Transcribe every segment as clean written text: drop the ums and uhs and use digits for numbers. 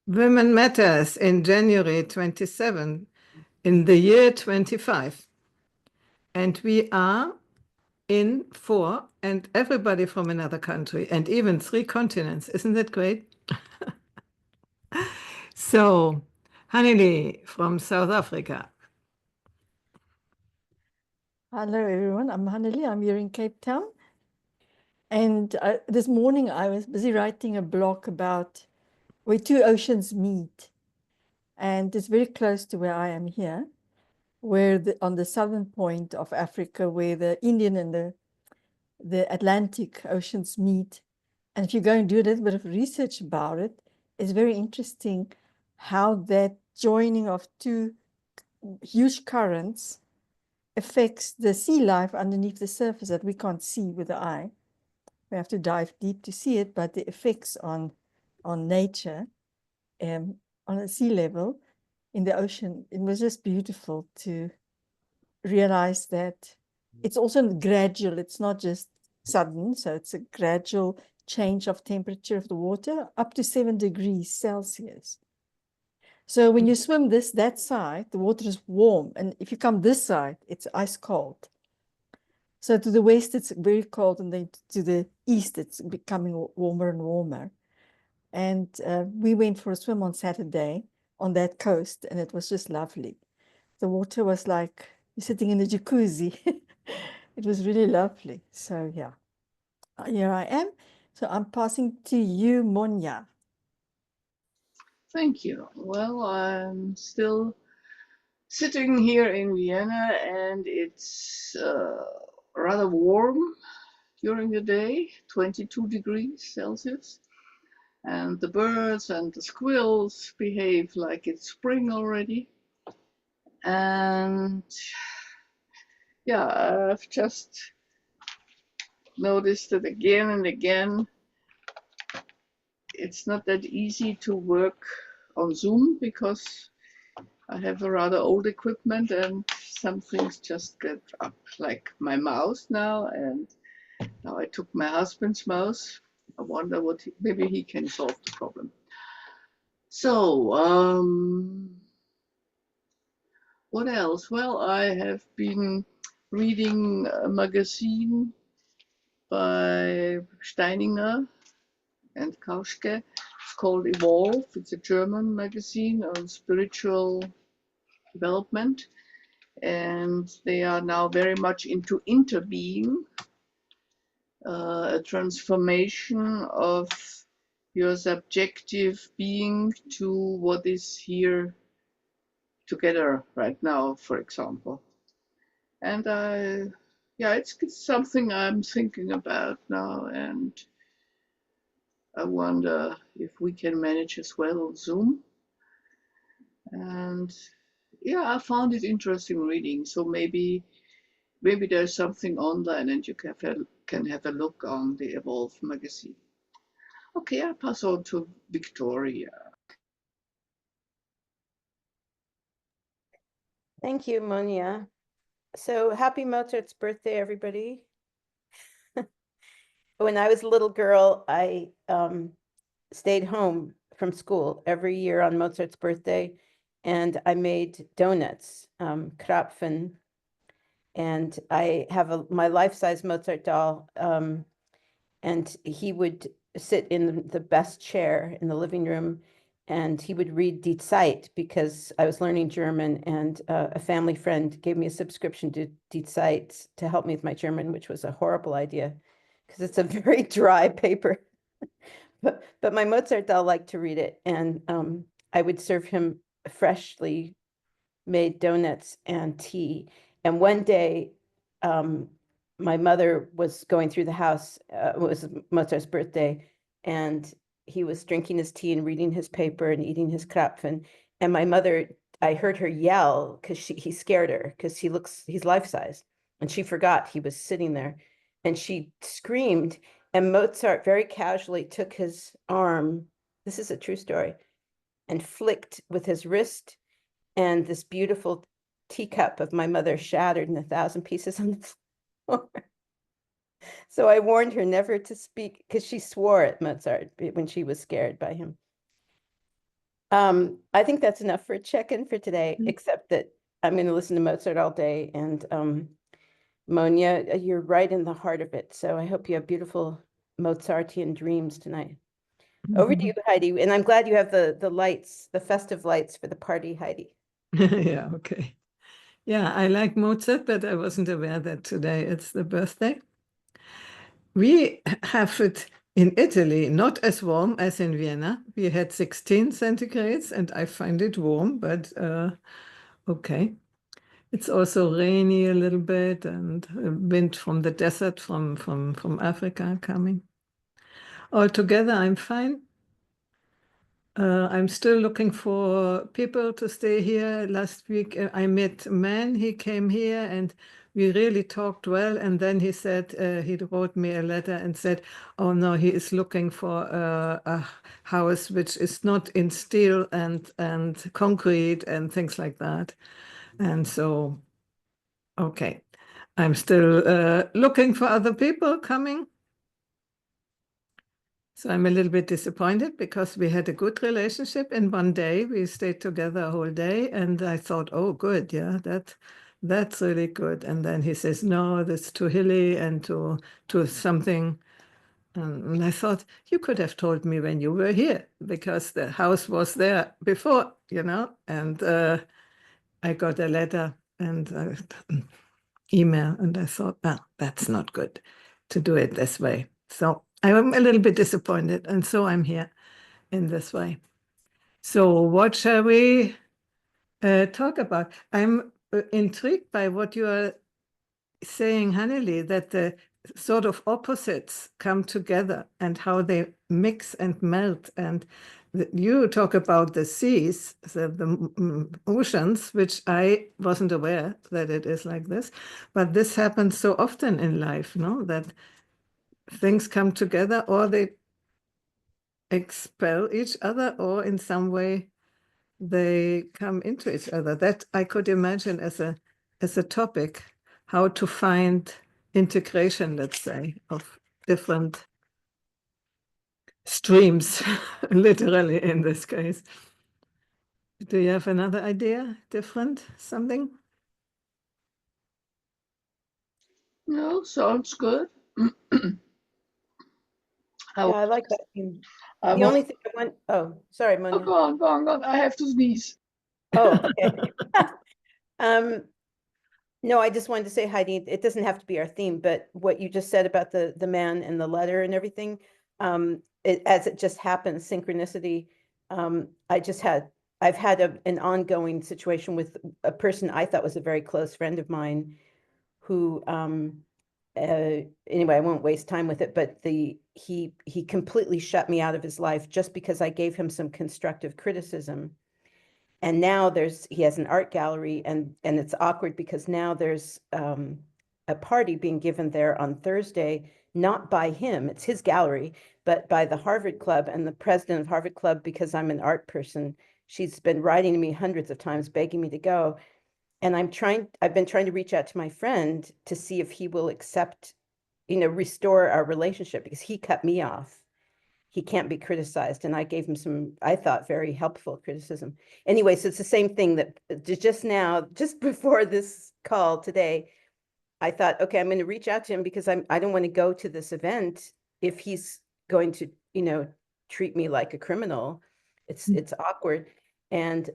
Women Matters in January 27 in the year 25. And we are in 4 and everybody from another country and even 3 continents. Isn't that great? So, Hanneli from South Africa. Hello, everyone. I'm Hanneli. I'm here in Cape Town. And this morning I was busy writing a blog about where two oceans meet. And it's very close to where I am here, where on the southern point of Africa, where the Indian and the Atlantic oceans meet. And if you go and do a little bit of research about it, it's very interesting how that joining of two huge currents affects the sea life underneath the surface that we can't see with the eye. We have to dive deep to see it, but the effects on nature on a sea level in the ocean, it was just beautiful to realize that it's also gradual. It's not just sudden. So it's a gradual change of temperature of the water up to 7 degrees Celsius. So when you swim that side, the water is warm. And if you come this side, it's ice cold. So to the west, it's very cold. And then to the east, it's becoming warmer and warmer. And we went for a swim on Saturday on that coast, and it was just lovely. The water was like you're sitting in a jacuzzi. It was really lovely. So yeah, here I am. So I'm passing to you, Monya. Thank you. Well, I'm still sitting here in Vienna, and it's rather warm during the day, 22 degrees Celsius. And the birds and the squirrels behave like it's spring already. And yeah, I've just noticed that again and again. It's not that easy to work on Zoom because I have a rather old equipment and some things just get up, like my mouse now. And now I took my husband's mouse. I wonder maybe he can solve the problem. So, what else? Well, I have been reading a magazine by Steininger and Kauschke. It's called Evolve. It's a German magazine on spiritual development. And they are now very much into interbeing, a transformation of your subjective being to what is here together right now, for example. And yeah, it's something I'm thinking about now, and I wonder if we can manage as well on Zoom. And yeah, I found it interesting reading. So maybe there's something online and you can have a look on the Evolve magazine. Okay, I pass on to Victoria. Thank you, Monia. So happy Mozart's birthday, everybody. When I was a little girl, I stayed home from school every year on Mozart's birthday, and I made donuts, Krapfen, and I have my life-size Mozart doll, and he would sit in the best chair in the living room, and he would read Die Zeit because I was learning German, and a family friend gave me a subscription to Die Zeit to help me with my German, which was a horrible idea because it's a very dry paper. But my Mozart doll liked to read it, and I would serve him freshly made donuts and tea. And one day, my mother was going through the house. It was Mozart's birthday, and he was drinking his tea and reading his paper and eating his Krapfen. And my mother, I heard her yell because he scared her because he's life-size, and she forgot he was sitting there, and she screamed. And Mozart very casually took his arm, this is a true story, and flicked with his wrist, and this beautiful teacup of my mother shattered in 1,000 pieces on the floor. So I warned her never to speak because she swore at Mozart when she was scared by him. I think that's enough for a check-in for today, Mm. except that I'm going to listen to Mozart all day. And Monia, you're right in the heart of it. So I hope you have beautiful Mozartian dreams tonight. Over to you, Heidi. And I'm glad you have the lights, the festive lights for the party, Heidi. Yeah, okay. Yeah, I like Mozart, but I wasn't aware that today it's the birthday. We have it in Italy, not as warm as in Vienna. We had 16 centigrades, and I find it warm, but okay. It's also rainy a little bit, and wind from the desert from Africa coming. Altogether, I'm fine. I'm still looking for people to stay here. Last week, I met a man. He came here and we really talked well. And then he said, he wrote me a letter and said, oh no, he is looking for a house which is not in steel and concrete and things like that. And so, okay, I'm still looking for other people coming. So I'm a little bit disappointed because we had a good relationship and one day we stayed together a whole day and I thought, oh, good, yeah, that's really good. And then he says, no, that's too hilly and to something. And I thought, you could have told me when you were here because the house was there before, and I got a letter and email and I thought, that's not good to do it this way. So I'm a little bit disappointed, and so I'm here in this way. So what shall we talk about? I'm intrigued by what you are saying, Hanneli, that the sort of opposites come together and how they mix and melt. And you talk about the seas, the oceans, which I wasn't aware that it is like this. But this happens so often in life, no? That things come together or they expel each other or in some way they come into each other. That I could imagine as a topic, how to find integration, let's say, of different streams, literally in this case. Do you have another idea? Different something? No, sounds good. Yeah, I like that. I The want, only thing I want, oh, sorry, oh, Monia. go on. I have to sneeze. Oh, okay. No, I just wanted to say, Heidi, it doesn't have to be our theme, but what you just said about the man and the letter and everything, as it just happens, synchronicity. I've had an ongoing situation with a person I thought was a very close friend of mine who, anyway, I won't waste time with it, but he completely shut me out of his life just because I gave him some constructive criticism. And now he has an art gallery and it's awkward because now there's a party being given there on Thursday, not by him, it's his gallery, but by the Harvard Club, and the president of Harvard Club, because I'm an art person, she's been writing to me hundreds of times, begging me to go. And I've been trying to reach out to my friend to see if he will accept, restore our relationship because he cut me off. He can't be criticized. And I gave him some, I thought, very helpful criticism. Anyway, so it's the same thing that just now, just before this call today, I thought, okay, I'm going to reach out to him because I don't want to go to this event if he's going to, treat me like a criminal. It's awkward. And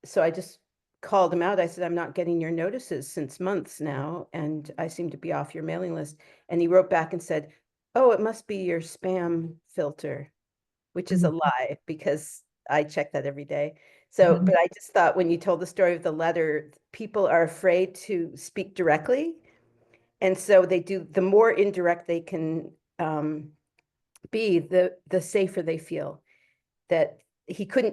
so I just called him out. I said, I'm not getting your notices since months now, and I seem to be off your mailing list. And he wrote back and said, oh, it must be your spam filter, which is a lie because I check that every day. So, but I just thought when you told the story of the letter, people are afraid to speak directly. And so they do, the more indirect they can be, the safer they feel. That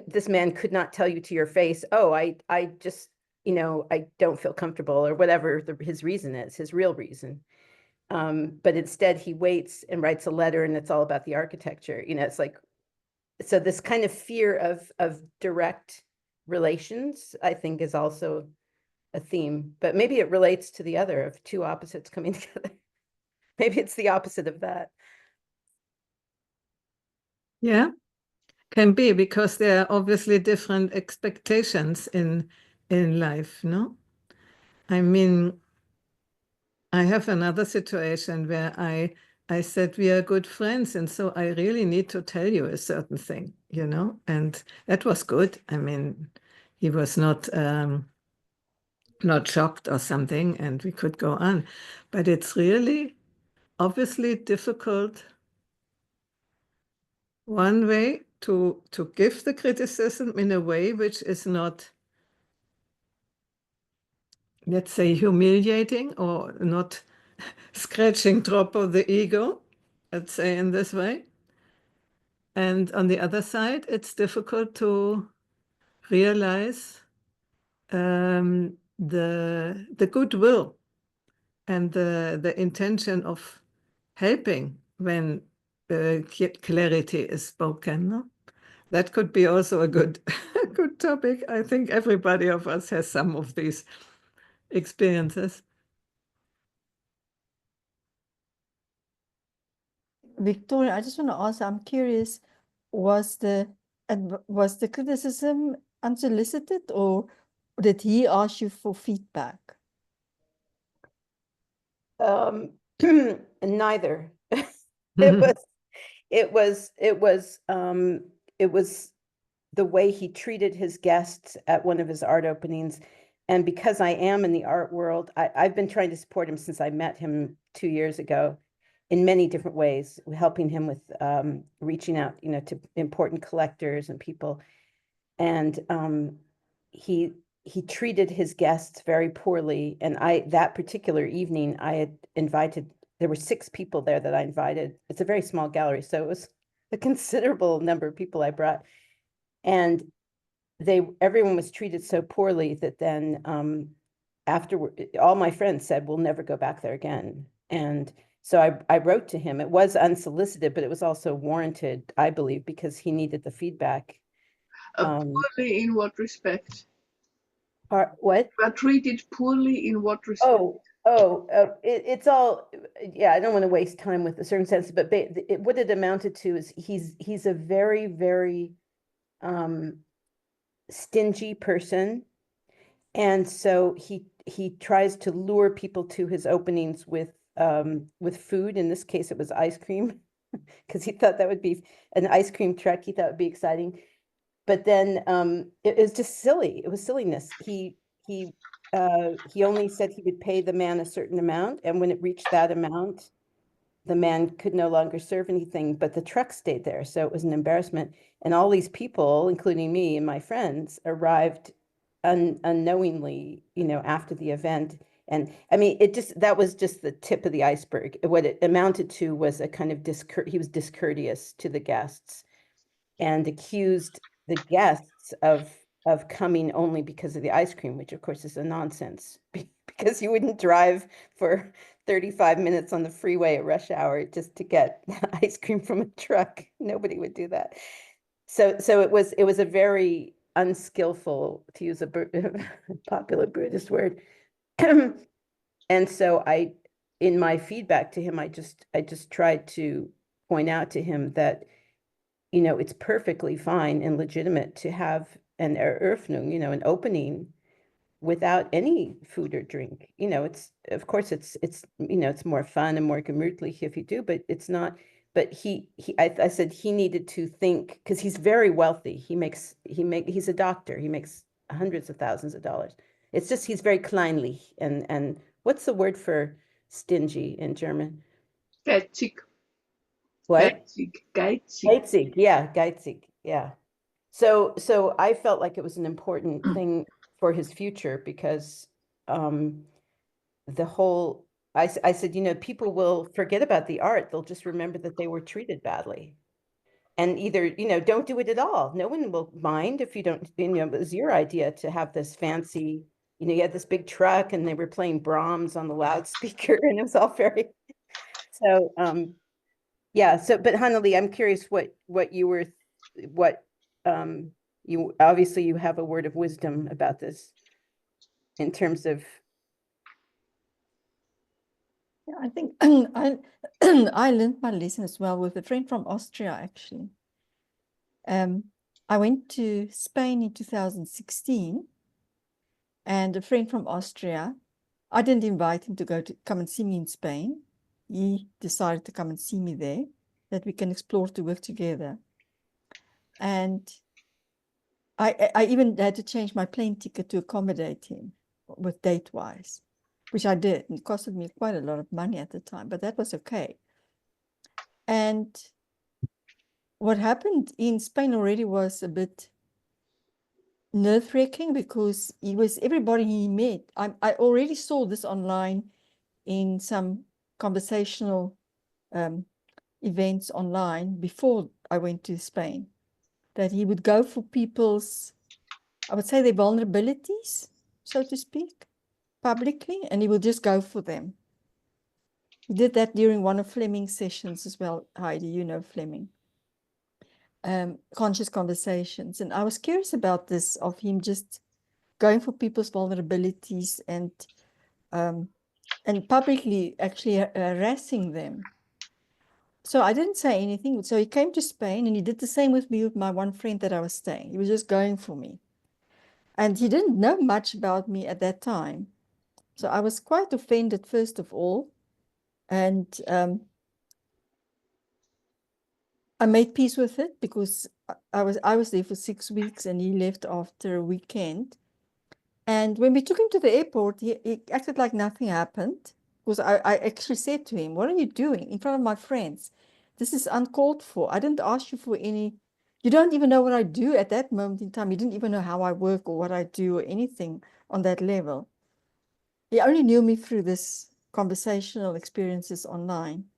this man could not tell you to your face, oh, I just, I don't feel comfortable, or whatever his reason is, his real reason. But instead he waits and writes a letter and it's all about the architecture. It's like, so this kind of fear of direct relations, I think, is also a theme, but maybe it relates to the other of two opposites coming together. Maybe it's the opposite of that. Yeah. Can be, because there are obviously different expectations in life, no? I mean, I have another situation where I said we are good friends, and so I really need to tell you a certain thing, you know? And that was good. I mean, he was not shocked or something, and we could go on. But it's really obviously difficult one way to give the criticism in a way which is not, let's say, humiliating or not scratching top of the ego, let's say in this way. And on the other side, it's difficult to realize the goodwill and the intention of helping when clarity is spoken. No? That could be also a good, good topic. I think everybody of us has some of these experiences. Victoria, I just want to ask, I'm curious, was the criticism unsolicited, or did he ask you for feedback? Neither. It was the way he treated his guests at one of his art openings. And because I am in the art world, I've been trying to support him since I met him 2 years ago in many different ways, helping him with reaching out, you know, to important collectors and people. And he treated his guests very poorly. And that particular evening, I had invited, there were 6 people there that I invited. It's a very small gallery, so it was a considerable number of people I brought. And everyone was treated so poorly that then afterward, all my friends said, we'll never go back there again. And so I wrote to him. It was unsolicited, but it was also warranted, I believe, because he needed the feedback. Poorly in what respect? What? But treated poorly in what respect? It's all, yeah, I don't want to waste time with the circumstances, but what it amounted to is he's a very, very stingy person. And so he tries to lure people to his openings with food. In this case, it was ice cream, because he thought that would be an ice cream truck. He thought would be exciting. But then it was just silly. It was silliness. He only said he would pay the man a certain amount, and when it reached that amount, the man could no longer serve anything, but the truck stayed there. So it was an embarrassment. And all these people, including me and my friends, arrived unknowingly, you know, after the event. And I mean, that was just the tip of the iceberg. What it amounted to was a kind of he was discourteous to the guests and accused the guests of coming only because of the ice cream, which of course is a nonsense, because you wouldn't drive for 35 minutes on the freeway at rush hour just to get ice cream from a truck. Nobody would do that. So it was a very unskillful, to use a popular Buddhist word. And so in my feedback to him, I just tried to point out to him that, you know, it's perfectly fine and legitimate to have an Eröffnung, you know, an opening without any food or drink. You know, of course it's you know, it's more fun and more gemütlich if you do, but it's not. But I said he needed to think, because he's very wealthy. He's a doctor. He makes hundreds of thousands of dollars. It's just he's very kleinlich, and what's the word for stingy in German? Geizig. What? Geizig. Geizig, yeah, geizig, yeah. So I felt like it was an important thing for his future, because the whole, I said, you know, people will forget about the art. They'll just remember that they were treated badly. And either, you know, don't do it at all. No one will mind if you don't, you know, it was your idea to have this fancy, you know, you had this big truck and they were playing Brahms on the loudspeaker and it was all very, so, yeah. So, but Hanali, I'm curious you obviously you have a word of wisdom about this in terms of. Yeah, I think I learned my lesson as well with a friend from Austria, actually. I went to Spain in 2016, and a friend from Austria, I didn't invite him to come and see me in Spain. He decided to come and see me there, that we can explore to work together. And I even had to change my plane ticket to accommodate him with date-wise, which I did. It costed me quite a lot of money at the time, but that was okay. And what happened in Spain already was a bit nerve-wracking, because everybody he met. I already saw this online in some conversational events online before I went to Spain, that he would go for people's, I would say, their vulnerabilities, so to speak, publicly, and he would just go for them. He did that during one of Fleming's sessions as well. Heidi, you know Fleming. Conscious conversations. And I was curious about this, of him just going for people's vulnerabilities and publicly actually harassing them. So I didn't say anything. So he came to Spain, and he did the same with me, with my one friend that I was staying. He was just going for me. And he didn't know much about me at that time. So I was quite offended, first of all. And I made peace with it, because I was there for 6 weeks, and he left after a weekend. And when we took him to the airport, he acted like nothing happened. Because I actually said to him, "What are you doing in front of my friends? This is uncalled for. I didn't ask you for any, you don't even know what I do at that moment in time. You didn't even know how I work or what I do or anything on that level." He only knew me through this conversational experiences online,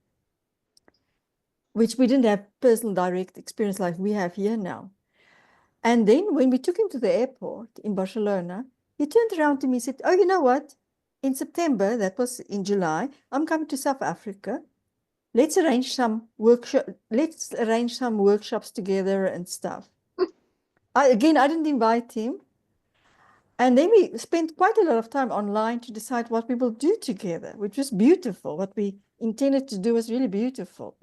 which we didn't have personal direct experience like we have here now. And then when we took him to the airport in Barcelona, he turned around to me and said, "Oh, you know what? In September, that was in July, I'm coming to South Africa. Let's arrange some workshops together and stuff." I didn't invite him. And then we spent quite a lot of time online to decide what we will do together, which was beautiful. What we intended to do was really beautiful.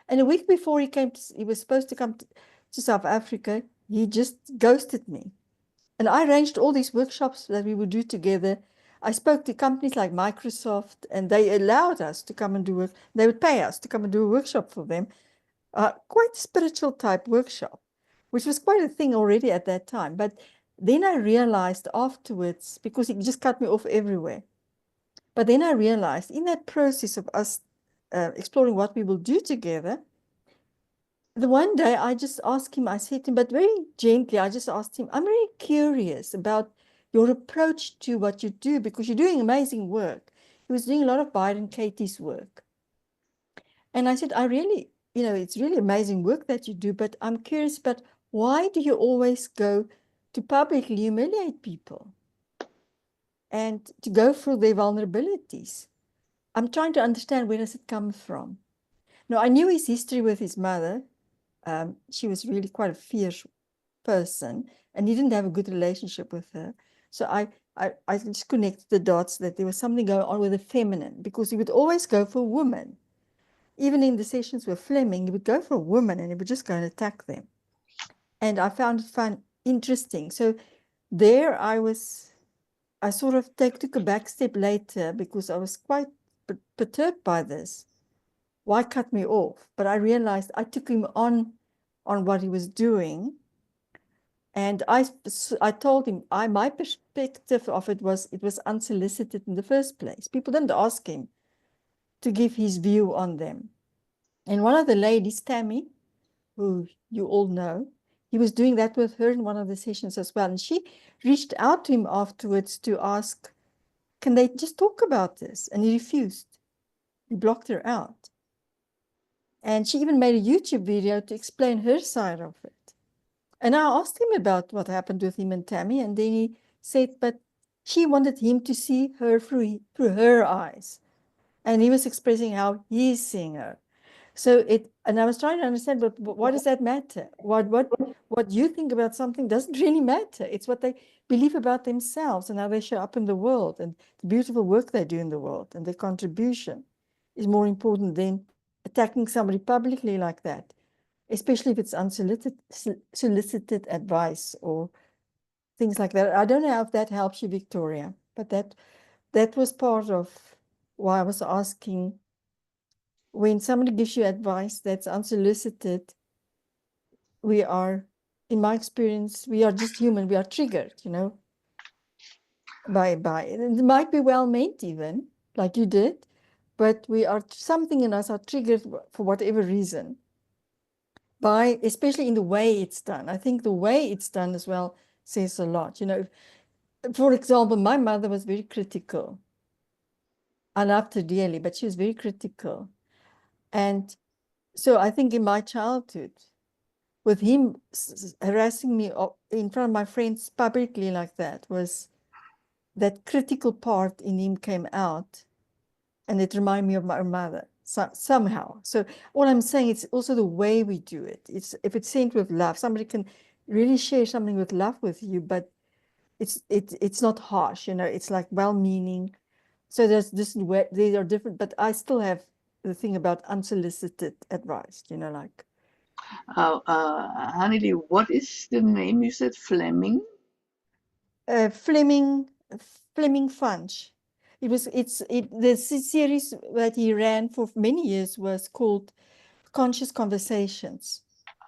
And a week before he was supposed to come to South Africa, he just ghosted me. And I arranged all these workshops that we would do together. I spoke to companies like Microsoft, and they allowed us to come and do work. They would pay us to come and do a workshop for them, quite spiritual type workshop, which was quite a thing already at that time. But then I realized afterwards, because he just cut me off everywhere. But then I realized in that process of us exploring what we will do together, the one day I just asked him, I said to him, but very gently, I just asked him, "I'm very curious about your approach to what you do, because you're doing amazing work." He was doing a lot of Byron Katie's work. And I said, it's really amazing work that you do, but I'm curious, but why do you always go to publicly humiliate people and to go through their vulnerabilities? I'm trying to understand, where does it come from? Now, I knew his history with his mother. She was really quite a fierce person, and he didn't have a good relationship with her. So I just connected the dots that there was something going on with the feminine, because he would always go for women. Even in the sessions with Fleming, he would go for a woman and he would just go and attack them. And I found it interesting. So there I sort of took a back step later, because I was quite perturbed by this. Why cut me off? But I realized I took him on what he was doing. And I told him, my perspective of it was unsolicited in the first place. People didn't ask him to give his view on them. And one of the ladies, Tammy, who you all know, he was doing that with her in one of the sessions as well. And she reached out to him afterwards to ask, can they just talk about this? And he refused. He blocked her out. And she even made a YouTube video to explain her side of it. And I asked him about what happened with him and Tammy, and then he said, but she wanted him to see her through her eyes. And he was expressing how he's seeing her. So and I was trying to understand, but what does that matter? What you think about something doesn't really matter. It's what they believe about themselves and how they show up in the world, and the beautiful work they do in the world, and their contribution is more important than attacking somebody publicly like that. especially if it's solicited advice or things like that. I don't know if that helps you, Victoria, but that was part of why I was asking. When somebody gives you advice that's unsolicited, we are, in my experience, we are just human. We are triggered, by it might be well meant even, like you did, but something in us are triggered for whatever reason by, especially in the way it's done. I think the way it's done as well says a lot. For example, my mother was very critical. I loved her dearly, but she was very critical. And so I think in my childhood, with him harassing me in front of my friends publicly like that, was that critical part in him came out, and it reminded me of my mother somehow. So all I'm saying, it's also the way we do it. If it's sent with love, somebody can really share something with love with you, but it's not harsh, it's like well-meaning. So there's this way, they are different, but I still have the thing about unsolicited advice, like Hanneli, what is the name you said? Fleming? Fleming Funch. The series that he ran for many years was called Conscious Conversations.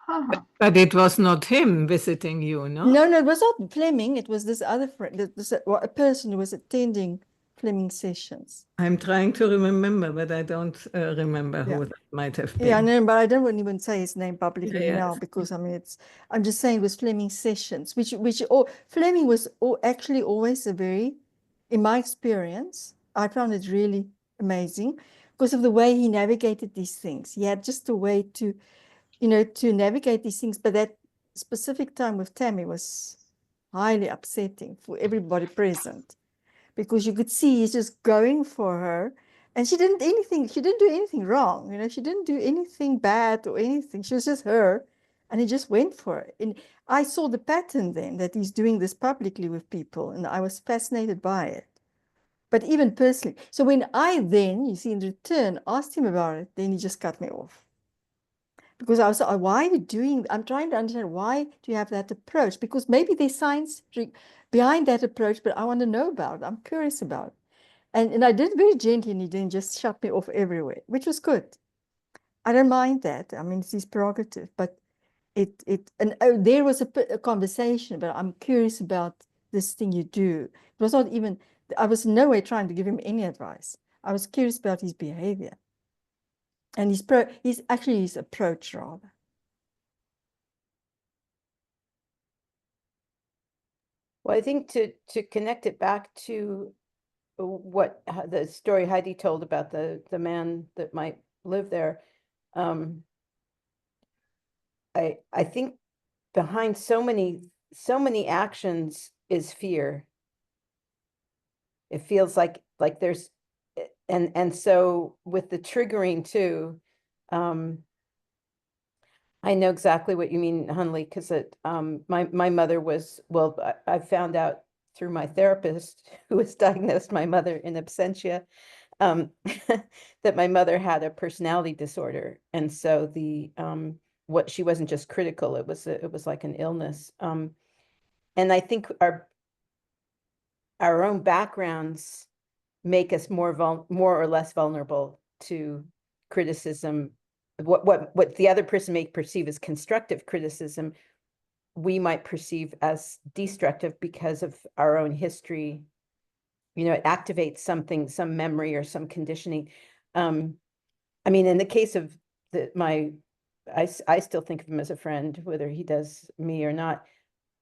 Ah, But it was not him visiting you, no? No, it was not Fleming. It was this other friend, a person who was attending Fleming sessions. I'm trying to remember, but I don't remember Yeah. who that might have Yeah, I been. know, but I don't even say his name publicly Yeah, now yes. because I mean I'm just saying it was Fleming sessions, which Fleming was actually always in my experience, I found it really amazing because of the way he navigated these things. He had just a way to navigate these things, but that specific time with Tammy was highly upsetting for everybody present because you could see he's just going for her, and she didn't do anything wrong, she didn't do anything bad or anything. She was just her, and he just went for it. And I saw the pattern then that he's doing this publicly with people, and I was fascinated by it. But even personally, so when I then, you see, in return, asked him about it, then he just cut me off. Because I was like, why are you doing, I'm trying to understand, why do you have that approach? Because maybe there's science behind that approach, but I want to know about it. I'm curious about it. And I did it very gently, and he didn't just shut me off everywhere, which was good. I don't mind that. I mean, it's his prerogative, but there was a conversation, but I'm curious about this thing you do. It was not even, I was in no way trying to give him any advice. I was curious about his behavior and his approach rather. Well, I think to connect it back to what the story Heidi told about the man that might live there, I think behind so many actions is fear. It feels like there's, and so with the triggering too, I know exactly what you mean, Hunley, because my mother was, well, I found out through my therapist who was diagnosed my mother in absentia, that my mother had a personality disorder. And so what she wasn't just critical, it was like an illness. And I think our own backgrounds make us more or less vulnerable to criticism. What the other person may perceive as constructive criticism, we might perceive as destructive because of our own history. It activates something, some memory or some conditioning. I mean, in the case of I still think of him as a friend, whether he does me or not.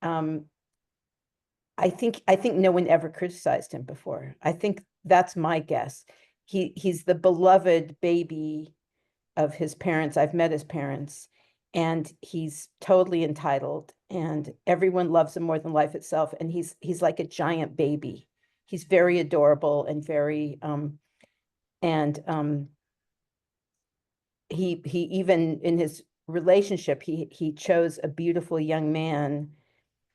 I think no one ever criticized him before. I think that's my guess. He's the beloved baby of his parents. I've met his parents, and he's totally entitled, and everyone loves him more than life itself. And he's like a giant baby. He's very adorable and very he even in his relationship, he chose a beautiful young man.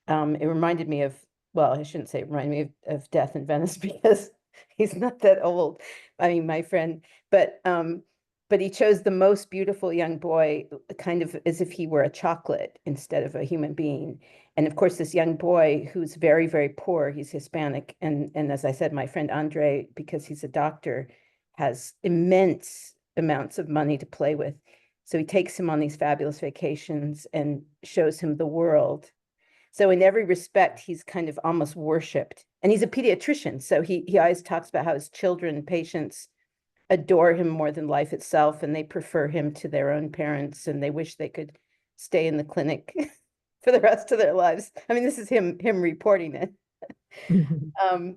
It reminded me of, well, I shouldn't say it reminded me of Death in Venice because he's not that old. I mean, my friend, but but he chose the most beautiful young boy, kind of as if he were a chocolate instead of a human being. And of course, this young boy who's very, very poor, he's Hispanic. And as I said, my friend Andre, because he's a doctor, has immense amounts of money to play with. So he takes him on these fabulous vacations and shows him the world. So in every respect, he's kind of almost worshipped. And he's a pediatrician. So he always talks about how his children, patients, adore him more than life itself, and they prefer him to their own parents, and they wish they could stay in the clinic for the rest of their lives. I mean, this is him reporting it.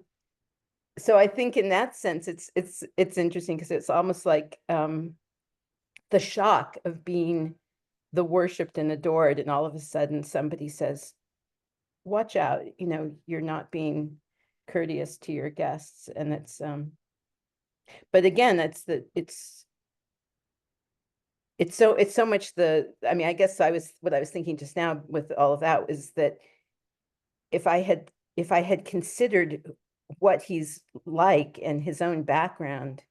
So I think in that sense, it's interesting because it's almost like the shock of being the worshipped and adored, and all of a sudden somebody says, "Watch out! You know, you're not being courteous to your guests," and it's but again, it's so much I mean, I guess what I was thinking just now with all of that is that if I had considered what he's like and his own background,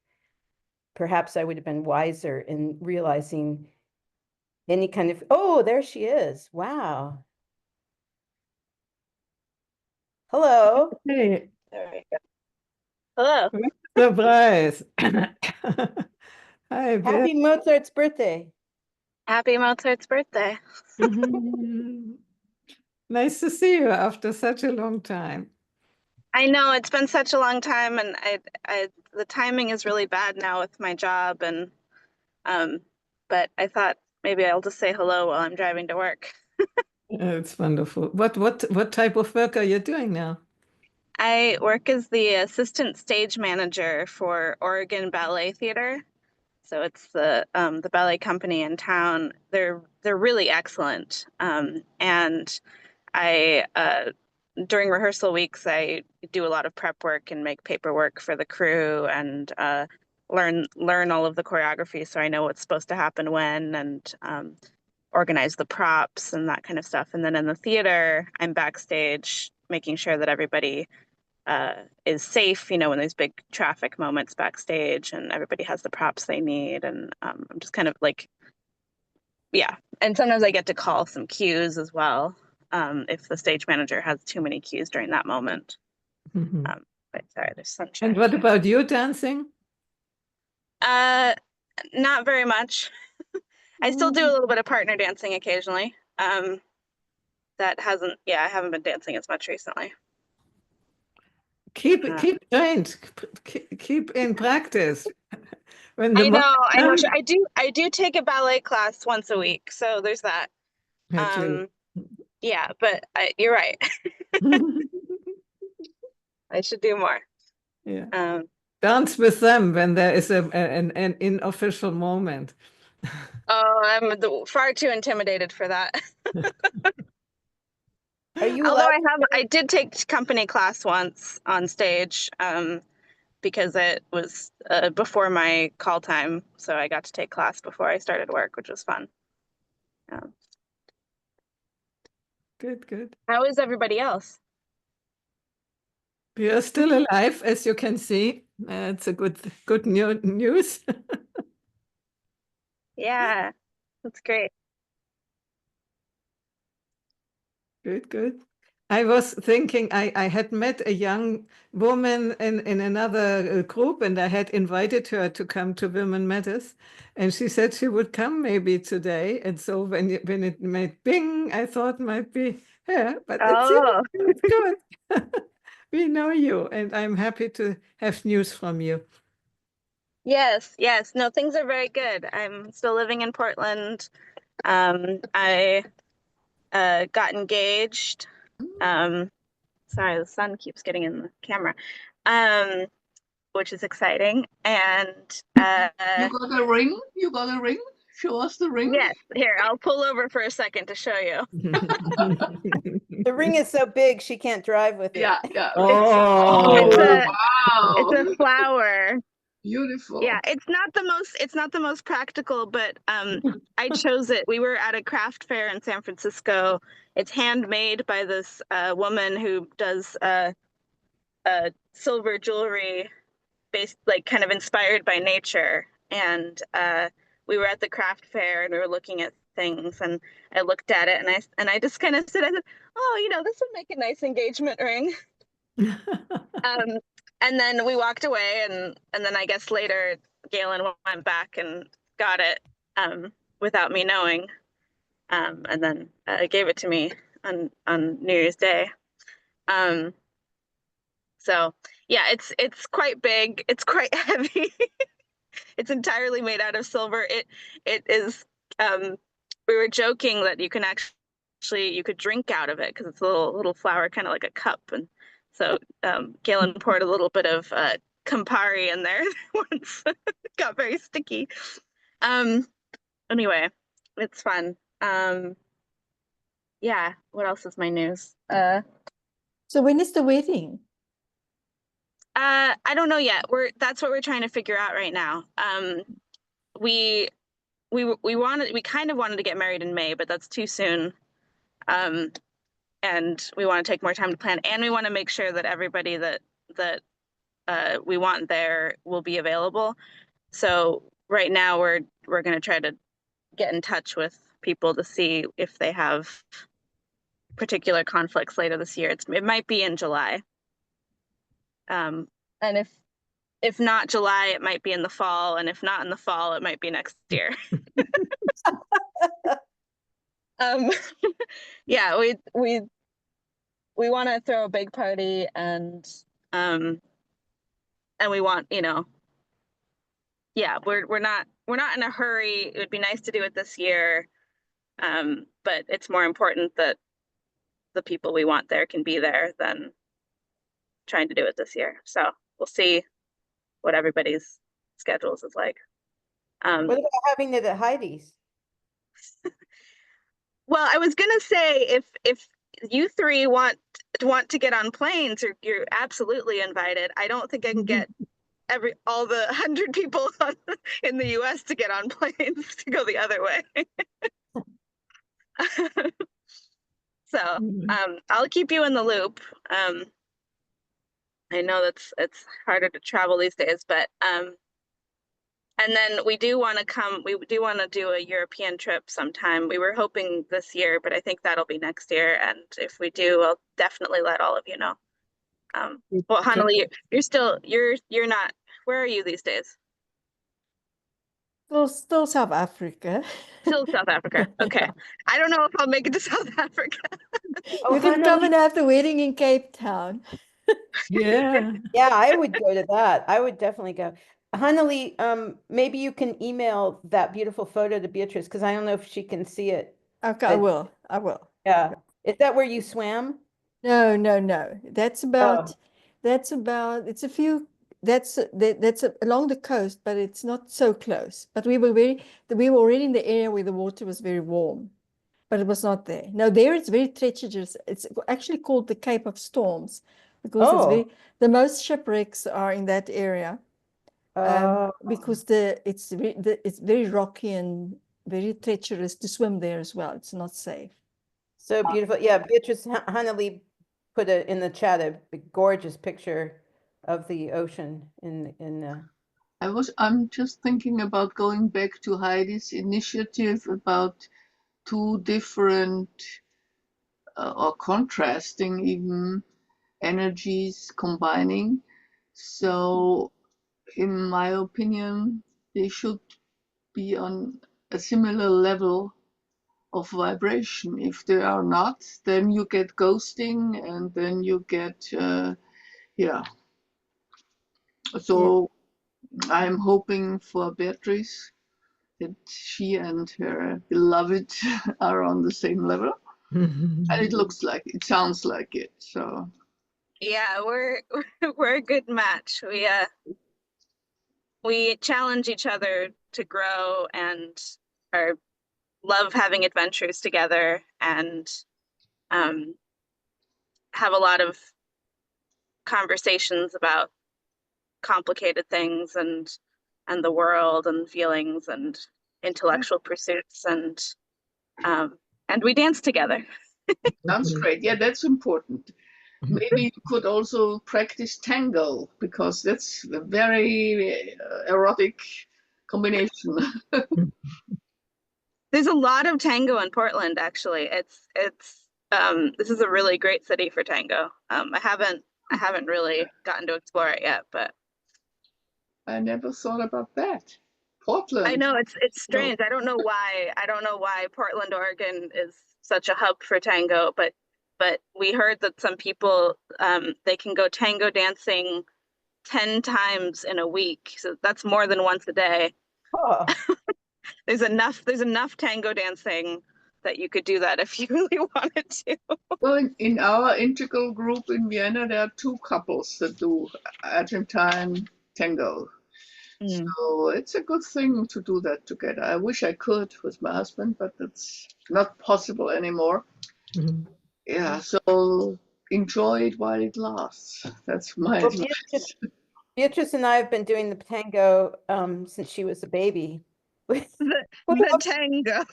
perhaps I would have been wiser in realizing any kind of, oh, there she is. Wow. Hello. Hey, There we go. Hello. surprise. Hi, Bill. Happy Mozart's birthday. Happy Mozart's birthday. Nice to see you after such a long time. I know it's been such a long time, and the timing is really bad now with my job, and but I thought maybe I'll just say hello while I'm driving to work. It's wonderful. What type of work are you doing now? I work as the assistant stage manager for Oregon Ballet Theater. So it's the ballet company in town. They're really excellent. And I during rehearsal weeks, I do a lot of prep work and make paperwork for the crew and learn all of the choreography so I know what's supposed to happen when, and organize the props and that kind of stuff. And then in the theater, I'm backstage making sure that everybody is safe, you know, when there's big traffic moments backstage and everybody has the props they need. And I'm just kind of like, yeah. And sometimes I get to call some cues as well. If the stage manager has too many cues during that moment. Mhm. But sorry, there's sunshine. And what about you dancing? Not very much. I still do a little bit of partner dancing occasionally. I haven't been dancing as much recently. Keep trained. Keep in practice. When I know. comes- I do take a ballet class once a week, so there's that. Yeah, but you're right. I should do more. Yeah. Dance with them when there is an unofficial moment. Oh, I'm far too intimidated for that. Are you Although allowed? I did take company class once on stage, because it was before my call time, so I got to take class before I started work, which was fun. Good. How is everybody else? We are still alive, as you can see. It's a good news. Yeah, that's great. Good. I was thinking I had met a young woman in another group, and I had invited her to come to Women Matters, and she said she would come maybe today. And so when it made bing, I thought might be her, but it's good. We know you, and I'm happy to have news from you. Yes. No, things are very good. I'm still living in Portland. I got engaged. Sorry, the sun keeps getting in the camera. Which is exciting. And You got a ring? You got a ring? Show us the ring. yes, here, I'll pull over for a second to show you. The ring is so big she can't drive with it. Yeah. Oh, Wow. It's a flower. Beautiful. Yeah, it's not the most practical, but I chose it. We were at a craft fair in San Francisco. It's handmade by this woman who does silver jewelry based, like, kind of inspired by nature. and we were at the craft fair and we were looking at things, and I looked at it and I just kind of said, oh, you know, this would make a nice engagement ring. And then we walked away, and then I guess later Galen went back and got it without me knowing, and then gave it to me on New Year's Day. So yeah, it's quite big. It's quite heavy. It's entirely made out of silver. It is. We were joking that you can actually you could drink out of it because it's a little flower, kind of like a cup. And so Galen poured a little bit of Campari in there once. It got very sticky. Anyway, it's fun. Yeah. What else is my news? So when is the wedding? I don't know yet. That's what we're trying to figure out right now. We kind of wanted to get married in May, but that's too soon. And we want to take more time to plan, and we want to make sure that everybody that we want there will be available. So right now we're going to try to get in touch with people to see if they have particular conflicts later this year. It might be in July. And if not July, it might be in the fall, and if not in the fall, it might be next year. Yeah, we want to throw a big party, and we want, you know, yeah, we're not in a hurry. It would be nice to do it this year, but it's more important that the people we want there can be there than trying to do it this year. So we'll see what everybody's schedules is like. What about having it at Heidi's? Well, I was gonna say if you three want to get on planes, you're absolutely invited. I don't think I can get all the 100 people in the US to get on planes to go the other way. So I'll keep you in the loop. I know it's harder to travel these days, but and then we do want to do a European trip sometime. We were hoping this year, but I think that'll be next year. And if we do, I'll definitely let all of you know. Well, Hanali, you're not, where are you these days? Still South Africa. Still South Africa. Okay. I don't know if I'll make it to South Africa. Oh, You can come Hanali, and have the wedding in Cape Town. Yeah. yeah, I would go to that. I would definitely go. Hanali, maybe you can email that beautiful photo to Beatrice, because I don't know if she can see it. Okay, I will. Yeah. Is that where you swam? No. That's about it's a few that's along the coast, but it's not so close. But we were already in the area where the water was very warm, but it was not there. Now there it's very treacherous. It's actually called the Cape of Storms because the most shipwrecks are in that area. Because it's very rocky and very treacherous to swim there as well. It's not safe. So beautiful. Yeah, Beatrice Hanali put in the chat a gorgeous picture of the ocean I'm just thinking about going back to Heidi's initiative about two different or contrasting even energies combining. So in my opinion, they should be on a similar level of vibration. If they are not, then you get ghosting, and then you get yeah. So I'm hoping for Beatrice that she and her beloved are on the same level. And it sounds like it. So Yeah, we're a good match. We challenge each other to grow and love having adventures together, and have a lot of conversations about complicated things and the world and feelings and intellectual pursuits, and we dance together. sounds great. Yeah, that's important. Maybe you could also practice tango, because that's a very erotic combination. There's a lot of tango in Portland, actually. This is a really great city for tango. I haven't really gotten to explore it yet, but I never thought about that. I Portland. know it's No. strange. I don't know why. I don't know why Portland, Oregon is such a hub for tango, but we heard that some people they can go tango dancing 10 times in a week. So that's more than once a day. Oh, There's enough tango dancing that you could do that if you really wanted to. Well, in our integral group in Vienna, there are 2 couples that do Argentine tango. So it's a good thing to do that together. I wish I could with my husband, but it's not possible anymore. Mhm. Yeah, so enjoy it while it lasts. That's my well, advice. Beatrice and I have been doing the tango since she was a baby. We, The, we the have tango.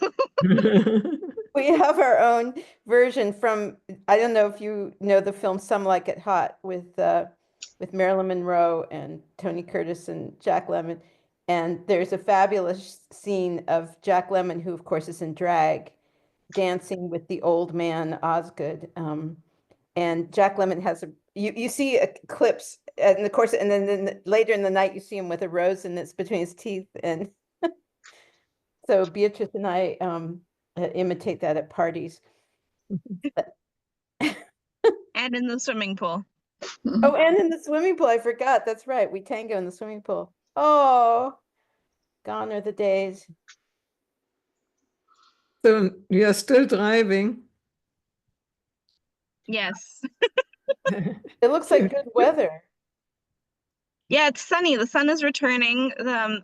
we have our own version from, I don't know if you know the film Some Like It Hot with Marilyn Monroe and Tony Curtis and Jack Lemmon. And there's a fabulous scene of Jack Lemmon, who of course is in drag, dancing with the old man Osgood. And Jack Lemmon has you see clips in the course, and then later in the night you see him with a rose and it's between his teeth. And so Beatrice and I imitate that at parties. And in the swimming pool. Oh, and in the swimming pool, I forgot. That's right. We tango in the swimming pool. Oh, gone are the days. So you're still driving. Yes. It looks like good weather. Yeah, it's sunny. The sun is returning.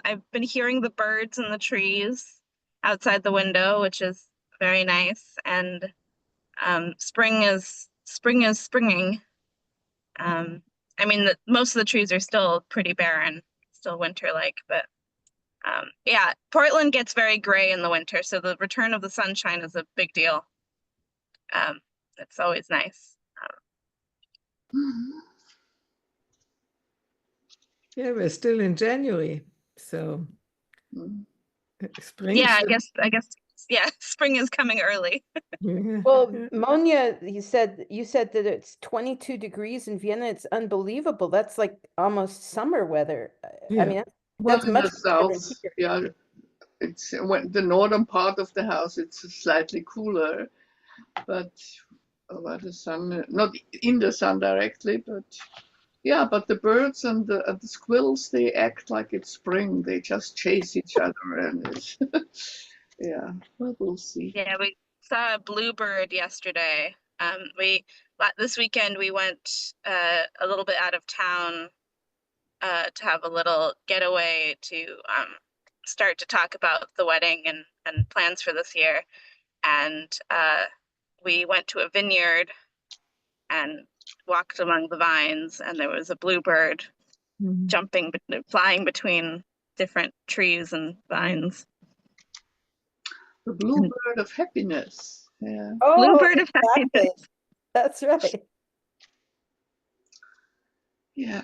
I've been hearing the birds in the trees outside the window, which is very nice. And spring is springing. I mean, most of the trees are still pretty barren, still winter-like, but yeah, Portland gets very gray in the winter, so the return of the sunshine is a big deal. It's always nice. Yeah, we're still in January, so spring Yeah, should. I guess, yeah, spring is coming early. Yeah, Well, yeah. Monia, you said that it's 22 degrees in Vienna. It's unbelievable. That's like almost summer weather. I Yeah. mean, Well, that's in much the better than south, here. yeah, it's when the northern part of the house, it's slightly cooler, but over the sun, not in the sun directly, but yeah, but the birds and the squirrels, they act like it's spring. They just chase each other, and it's yeah. Well, we'll see. Yeah, we saw a bluebird yesterday. This weekend we went a little bit out of town to have a little getaway to start to talk about the wedding and plans for this year. And we went to a vineyard and walked among the vines, and there was a bluebird Mhm. flying between different trees and vines. The bluebird of happiness. Yeah. Oh, Bluebird of exactly. happiness. That's right. Yeah.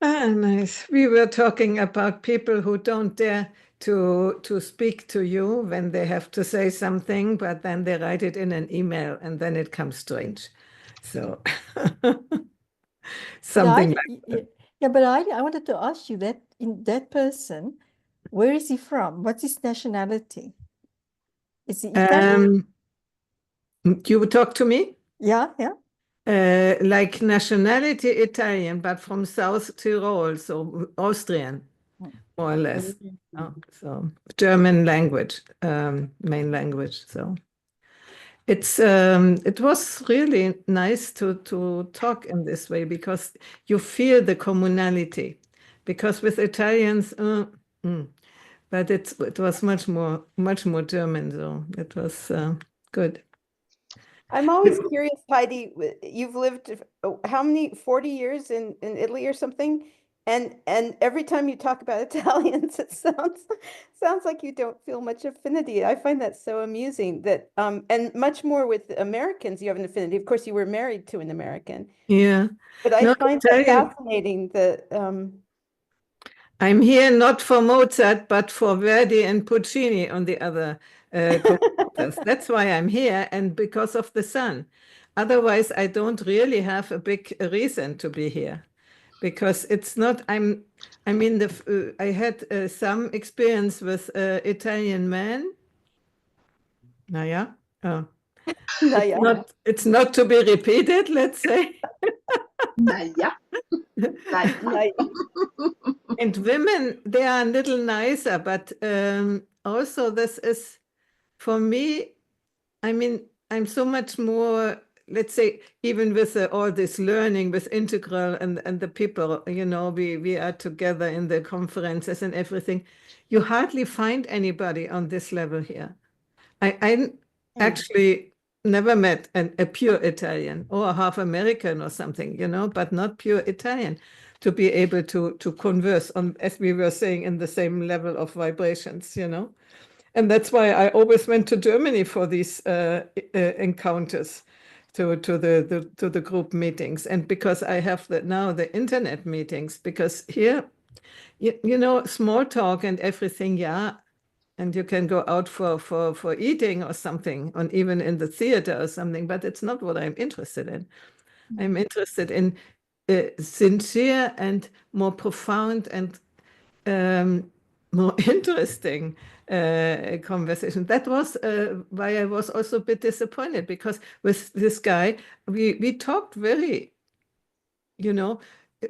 Ah, nice. We were talking about people who don't dare to speak to you when they have to say something, but then they write it in an email and then it comes strange. So something like yeah, but I wanted to ask you that in that person, where is he from? What's his nationality? Is he Italian? you would talk to me? Yeah, yeah. Like nationality Italian, but from South Tyrol, so Austrian, more or less. Oh, so German language, main language. So it was really nice to talk in this way because you feel the communality. Because with Italians, but it was much more German, so it was good. I'm always curious, Heidi, you've lived how many, 40 years in Italy or something? And every time you talk about Italians, it sounds like you don't feel much affinity. I find that so amusing that and much more with Americans you have an affinity. Of course, you were married to an American, Yeah. but I No, find that Italian. fascinating that I'm here not for Mozart, but for Verdi and Puccini on the other composers. That's why I'm here, and because of the sun. Otherwise, I don't really have a big reason to be here, because it's not. I mean, I had some experience with Italian men. Naja, Naja. it's not to be repeated, let's say. Naja, like, Naja. And women, they are a little nicer, but also this is, for me, I mean, I'm so much more, let's say, even with all this learning with Integral and the people, you know, we are together in the conferences and everything. You hardly find anybody on this level here. I actually never met a pure Italian or a half American or something, you know, but not pure Italian to be able to converse on, as we were saying, in the same level of vibrations, you know. And that's why I always went to Germany for these encounters, to the group meetings, and because I have now the internet meetings, because here, you know, small talk and everything, yeah, and you can go out for eating or something, or even in the theater or something, but it's not what I'm interested in. I'm interested in sincere and more profound and more interesting conversation. That was why I was also a bit disappointed, because with this guy, we talked very, you know,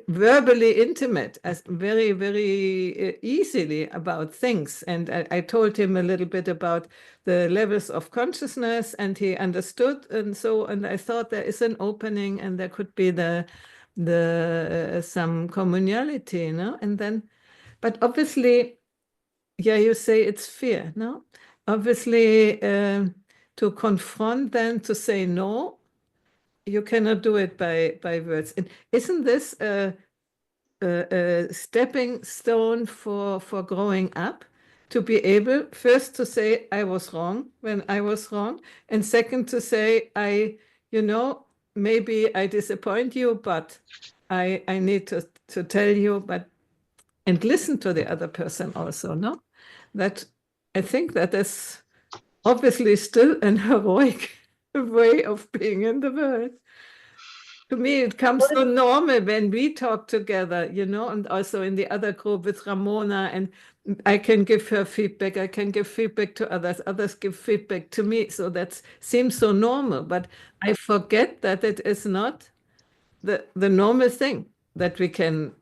verbally intimate, as very, very easily about things. And I told him a little bit about the levels of consciousness, and he understood. And so, and I thought there is an opening, and there could be some communality, you know. And then, but obviously, yeah, you say it's fear, no? Obviously, to confront them, to say no, you cannot do it by words. And isn't this a stepping stone for growing up? To be able first to say I was wrong when I was wrong, and second to say you know, maybe I disappoint you, but I need to tell you, but and listen to the other person also, no? That I think that is obviously still an heroic way of being in the world. To me, it comes so normal when we talk together, you know, and also in the other group with Ramona, and I can give her feedback, I can give feedback to others, others give feedback to me. So that seems so normal, but I forget that it is not the normal thing, that we can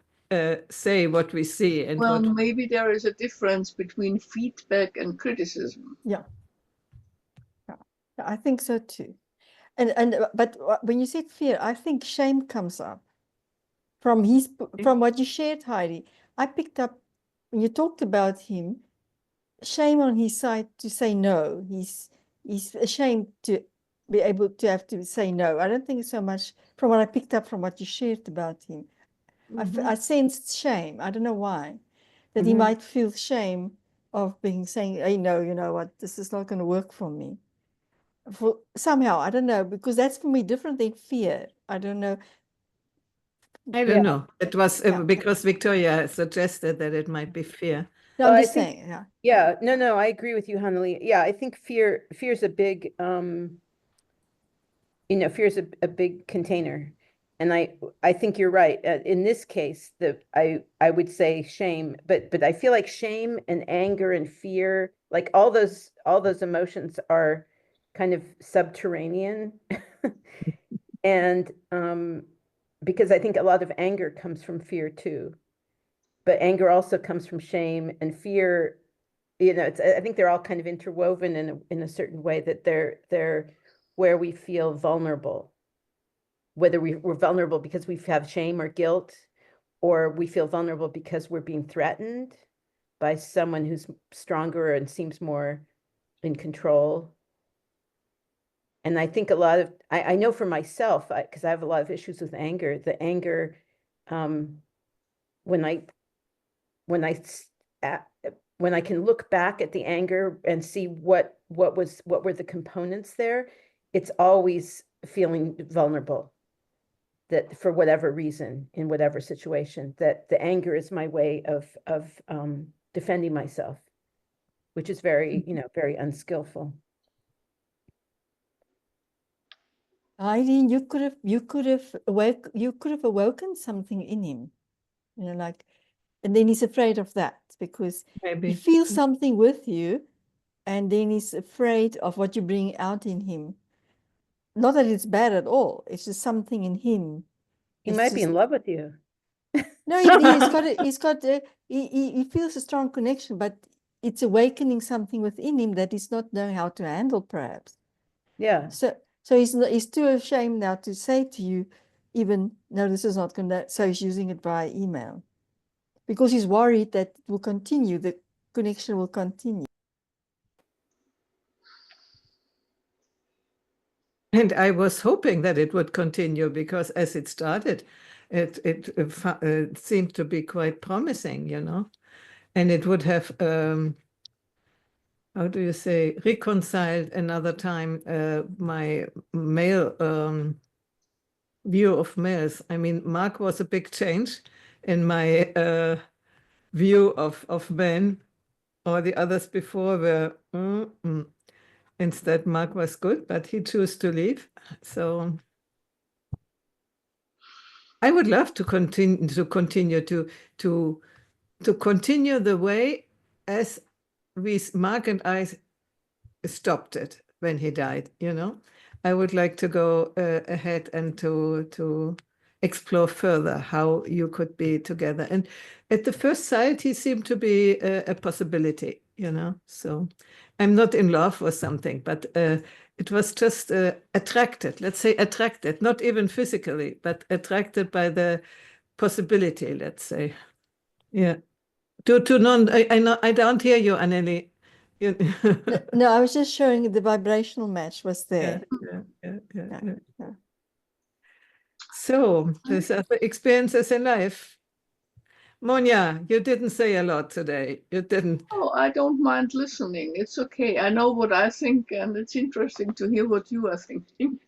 say what we see and well, what. maybe there is a difference between feedback and criticism. Yeah. Yeah, I think so too. But when you said fear, I think shame comes up from what you shared, Heidi. I picked up when you talked about him, shame on his side to say no. He's ashamed to be able to have to say no. I don't think so much from what I picked up from what you shared about him. I sensed shame. I don't know why, that he might feel shame of saying, hey, no, you know what, this is not going to work for me. For somehow, I don't know, because that's for me different than fear. I don't know. I don't know. It was Yeah. because Victoria suggested that it might be fear. No, Well, I'm I just think- saying, yeah. Yeah, no, I agree with you, Hanali. Yeah, I think fear is a big, you know, fear is a big container. And I think you're right. In this case, I would say shame, but I feel like shame and anger and fear, like all those emotions are kind of subterranean. And because I think a lot of anger comes from fear too. But anger also comes from shame, and fear, you know, I think they're all kind of interwoven in a certain way, that they're where we feel vulnerable, whether we're vulnerable because we have shame or guilt, or we feel vulnerable because we're being threatened by someone who's stronger and seems more in control. And I think a lot of, I know for myself, because I have a lot of issues with anger, the anger, when I can look back at the anger and see what were the components there, it's always feeling vulnerable. that for whatever reason, in whatever situation, that the anger is my way of defending myself, which is very, very unskillful. Irene, you could have awoken something in him, like, and then he's afraid of that because he Maybe. feels something with you, and then he's afraid of what you bring out in him. Not that it's bad at all. It's just something in him. He It's might be just- in love with you. No, he feels a strong connection, but it's awakening something within him that he's not knowing how to handle, perhaps. Yeah. So he's too ashamed now to say to you, even, no, this is not going to, so he's using it via email. Because he's worried that it will continue, the connection will continue. And I was hoping that it would continue because as it started, it seemed to be quite promising, and it would have, how do you say, reconciled another time my male view of males. I mean, Mark was a big change in my view of men. All the others before were, instead Mark was good, but he chose to leave. So I would love to continue to continue the way as Mark and I stopped it when he died. I would like to go ahead and to explore further how you could be together. And at the first sight, he seemed to be a possibility. So I'm not in love or something, but it was just attracted. Let's say attracted, not even physically, but attracted by the possibility. Let's say, yeah. To non, I don't hear you, Anneli. No, I was just showing the vibrational match was there. Yeah. So these are the experiences in life. Monia, you didn't say a lot today. You didn't. Oh, I don't mind listening. It's okay. I know what I think, and it's interesting to hear what you are thinking.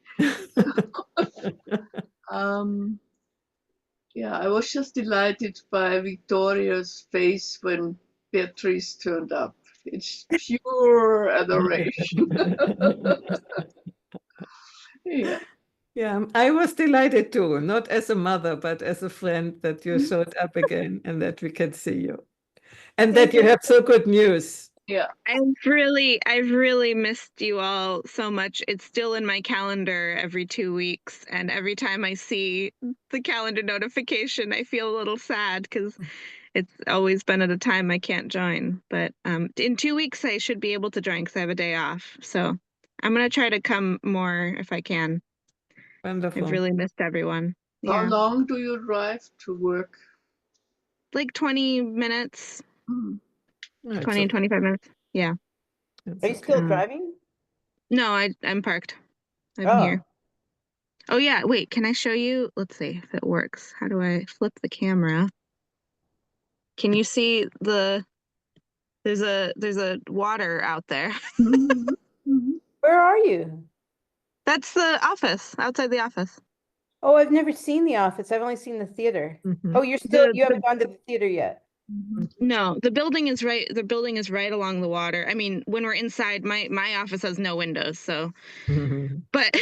Yeah, I was just delighted by Victoria's face when Beatrice turned up. It's pure adoration. Yeah. Yeah, I was delighted too, not as a mother, but as a friend that you showed up again and that we can see you. And that you have so good news. Yeah. I've really missed you all so much. It's still in my calendar every 2 weeks, and every time I see the calendar notification, I feel a little sad because it's always been at a time I can't join. But in 2 weeks, I should be able to join because I have a day off. So I'm gonna try to come more if I can. Wonderful. I've really missed everyone. How Yeah, long do you drive to work? like 20 minutes, Hmm. 20, 25 minutes. Yeah. Are you still driving? No, I'm parked. I'm Oh. here. Oh yeah, wait, can I show you? Let's see if it works. How do I flip the camera? Can you see there's a water out there. Mhm. Mhm. Where are you? That's the office, outside the office. Oh, I've never seen the office. I've only seen the theater. Mhm. Oh, you haven't gone to the theater yet. No, the building is right along the water. I mean, when we're inside, my office has no windows, so but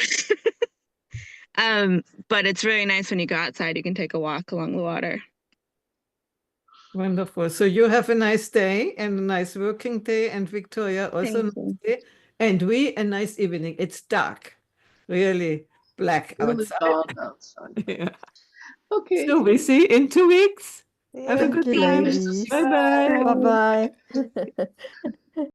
but it's really nice when you go outside, you can take a walk along the water. Wonderful. So you have a nice day and a nice working day, and Victoria also Thank a nice you. day, and we a nice evening. It's dark, really black Really outside. dark outside. Yeah. Okay. So we see in 2 weeks. Have a Thank good you, time. ladies. Bye-bye. Bye-bye.